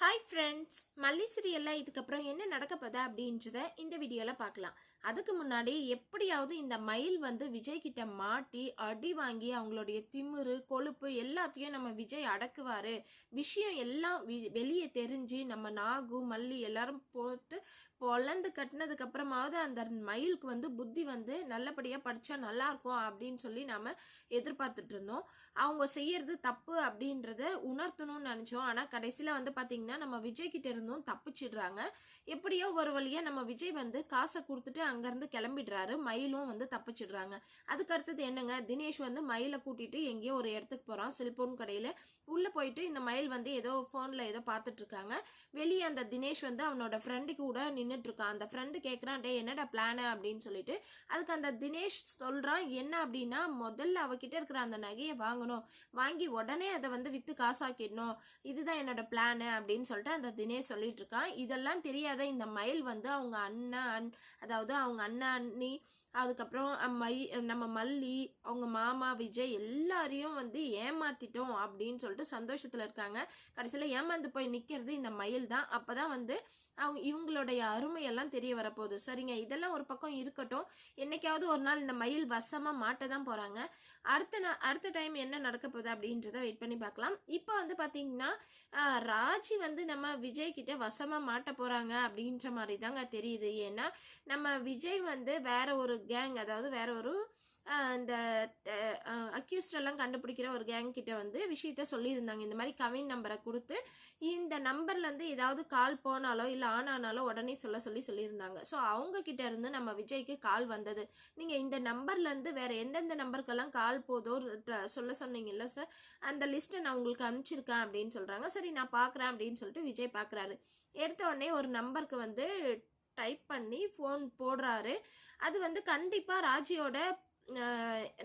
Hi friends, மல்லி சீரியலில் இதுக்கப்புறம் என்ன நடக்க போதா அப்படின்றத இந்த வீடியோவில் பார்க்கலாம். அதுக்கு முன்னாடி எப்படியாவது இந்த மயில் வந்து விஜய் கிட்ட மாட்டி அடி வாங்கி அவங்களுடைய திமிரு கொழுப்பு எல்லாத்தையும் நம்ம விஜய் அடக்குவார், விஷயம் எல்லாம் வெளியே தெரிஞ்சு நம்ம நாகு மல்லி எல்லாரும் போட்டு பொழந்து கட்டினதுக்கு அப்புறமாவது அந்த மயிலுக்கு வந்து புத்தி வந்து நல்லபடியாக படித்தா நல்லாயிருக்கும் அப்படின்னு சொல்லி நாம் எதிர்பார்த்துட்டு இருந்தோம். அவங்க செய்யறது தப்பு அப்படின்றத உணர்த்தணும்னு நினச்சோம். ஆனால் கடைசியில் வந்து பார்த்தீங்கன்னா நம்ம விஜய் கிட்ட இருந்தும் தப்பிச்சிடுறாங்க. எப்படியோ ஒரு வழியாக நம்ம விஜய் வந்து காசை கொடுத்துட்டு அங்கேருந்து கிளம்பிடுறாரு, மயிலும் வந்து தப்பிச்சிடுறாங்க. அதுக்கு அடுத்தது என்னங்க, தினேஷ் வந்து மயிலை கூட்டிட்டு எங்கேயோ ஒரு இடத்துக்கு போகிறான், செல்போன் கடையில். உள்ளே போயிட்டு இந்த மயில் வந்து ஏதோ ஃபோனில் ஏதோ பார்த்துட்டு இருக்காங்க. வெளியே அந்த தினேஷ் வந்து அவனோட ஃப்ரெண்டு கூட நின்றுட்டு இருக்கான். அந்த ஃப்ரெண்டு கேட்குறான், டே என்னடா பிளானு அப்படின்னு சொல்லிட்டு. அதுக்கு அந்த தினேஷ் சொல்கிறான், என்ன அப்படின்னா முதல்ல அவகிட்ட இருக்கிற அந்த நகையை வாங்கணும், வாங்கி உடனே அதை வந்து விற்று காசாக்கிடணும், இதுதான் என்னோட பிளானு அப்படின்னு சொல்லிட்டு அந்த தினேஷ் சொல்லிட்டு இருக்கான். இதெல்லாம் தெரியாத இந்த மயில் வந்து அவங்க அண்ணன் அதாவது அவங்க அண்ணன் அண்ணி, அதுக்கப்புறம் நம்ம மல்லி, அவங்க மாமா விஜய் எல்லாரையும் வந்து ஏமாத்திட்டோம் அப்படின்னு சொல்லிட்டு சந்தோஷத்துல இருக்காங்க. கடைசியில் ஏமாந்து போய் நிற்கிறது இந்த மயில் தான். அப்பதான் வந்து இவங்களுடைய அருமையெல்லாம் தெரிய வரப்போகுது. சரிங்க, இதெல்லாம் ஒரு பக்கம் இருக்கட்டும். என்னைக்காவது ஒரு நாள் இந்த மயில் வசமாக மாட்ட தான் போகிறாங்க. அடுத்த டைம் என்ன நடக்க போகுது அப்படின்றத வெயிட் பண்ணி பார்க்கலாம். இப்போ வந்து பார்த்தீங்கன்னா ராஜி வந்து நம்ம விஜய் கிட்ட வசமாக மாட்ட போகிறாங்க அப்படின்ற மாதிரி தாங்க தெரியுது. ஏன்னா நம்ம விஜய் வந்து வேற ஒரு கேங், அதாவது வேற ஒரு இந்த அக்யூஸ்ட் எல்லாம் கண்டுபிடிக்கிற ஒரு கேங் கிட்ட வந்து விஷயத்த சொல்லியிருந்தாங்க. இந்த மாதிரி கவின் நம்பரை கொடுத்து இந்த நம்பர்லேருந்து ஏதாவது கால் போனாலோ இல்லை ஆனானாலோ உடனே சொல்லியிருந்தாங்க. ஸோ அவங்க கிட்ட இருந்து நம்ம விஜய்க்கு கால் வந்தது. நீங்கள் இந்த நம்பர்லேருந்து வேற எந்தெந்த நம்பருக்கெல்லாம் கால் போதோ சொல்ல சொன்னீங்கல்ல சார், அந்த லிஸ்ட்டை நான் உங்களுக்கு அனுப்பிச்சிருக்கேன் அப்படின்னு சொல்கிறாங்க. சரி நான் பார்க்குறேன் அப்படின்னு சொல்லிட்டு விஜய் பார்க்குறாரு. எடுத்த உடனே ஒரு நம்பருக்கு வந்து டைப் பண்ணி ஃபோன் போடுறாரு. அது வந்து கண்டிப்பாக ராஜியோட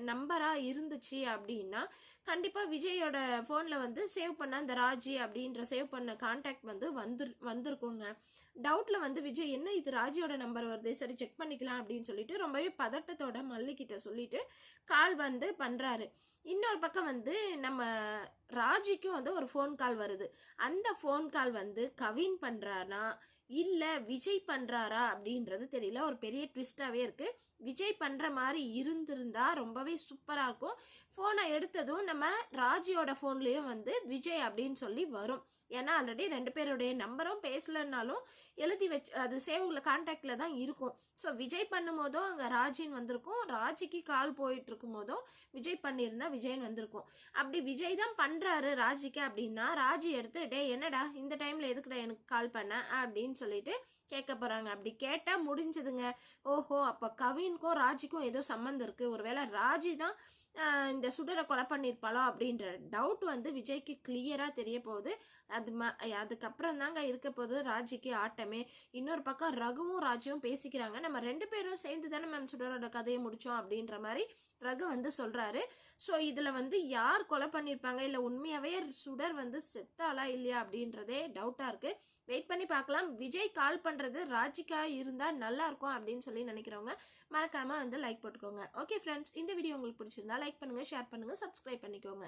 நம்பராக இருந்துச்சு அப்படின்னா கண்டிப்பாக விஜயோட ஃபோனில் வந்து சேவ் பண்ண அந்த ராஜி அப்படின்ற சேவ் பண்ண கான்டாக்ட் வந்து வந்திருக்குங்க. டவுட்டில் வந்து விஜய் என்ன இது ராஜியோட நம்பர் வருது, சரி செக் பண்ணிக்கலாம் அப்படின்னு சொல்லிட்டு ரொம்பவே பதட்டத்தோட மல்லிக்கிட்ட சொல்லிட்டு கால் வந்து பண்ணுறாரு. இன்னொரு பக்கம் வந்து நம்ம ராஜிக்கும் வந்து ஒரு ஃபோன் கால் வருது. அந்த ஃபோன் கால் வந்து கவின் பண்ணுறானா இல்லை விஜய் பண்ணுறாரா அப்படின்றது தெரியல. ஒரு பெரிய ட்விஸ்டாகவே இருக்குது. விஜய் பண்ணுற மாதிரி இருந்திருந்தா ரொம்பவே சூப்பராக இருக்கும். ஃபோனை எடுத்ததும் நம்ம ராஜியோட ஃபோன்லேயும் வந்து விஜய் அப்படின்னு சொல்லி வரும். ஏன்னா ஆல்ரெடி 2 பேருடைய நம்பரும் பேசலன்னாலும் எழுதி வச்சு அது சேவ்ல கான்டாக்டில் தான் இருக்கும். ஸோ விஜய் பண்ணும் போதும் அங்கே ராஜின்னு வந்திருக்கும், ராஜிக்கு கால் போயிட்டு இருக்கும் போதும் விஜய் பண்ணியிருந்தா விஜய்ன்னு வந்திருக்கும். அப்படி விஜய் தான் பண்ணுறாரு ராஜிக்கு அப்படின்னா ராஜி எடுத்து, டே என்னடா இந்த டைமில் எதுக்குடா எனக்கு கால் பண்ண அப்படின்னு சொல்லிட்டு கேட்க போகிறாங்க. அப்படி கேட்டால் முடிஞ்சதுங்க. ஓஹோ, அப்போ கவின்க்கும் ராஜிக்கும் ஏதோ சம்மந்தம் இருக்குது, ஒருவேளை ராஜி தான் இந்த சுடரை கொலை பண்ணியிருப்பாளோ அப்படின்ற டவுட் வந்து விஜய்க்கு கிளியராக தெரிய போகுது. அதுக்கப்புறம் தாங்க இருக்க போகுது ராஜிக்கு ஆட்டமே. இன்னொரு பக்கம் ரகுவும் ராஜியும் பேசிக்கிறாங்க. நம்ம 2 பேரும் சேர்ந்து தானே மேம் சுடரோட கதையை முடித்தோம் அப்படின்ற மாதிரி ரகு வந்து சொல்கிறாரு. ஸோ இதில் வந்து யார் கொலை பண்ணியிருப்பாங்க, இல்லை உண்மையாகவே சுடர் வந்து செத்தாளா இல்லையா அப்படின்றதே டவுட்டாக இருக்குது. வெயிட் பண்ணி பார்க்கலாம். விஜய் கால் பண்ணுறது ராஜிக்கா இருந்தால் நல்லாயிருக்கும் அப்படின்னு சொல்லி நினைக்கிறவங்க மறக்காமல் வந்து லைக் போட்டுக்கோங்க. ஓகே ஃப்ரெண்ட்ஸ், இந்த வீடியோ உங்களுக்கு பிடிச்சிருந்தா லைக் பண்ணுங்கள், ஷேர் பண்ணுங்கள், சப்ஸ்கிரைப் பண்ணிக்கோங்க.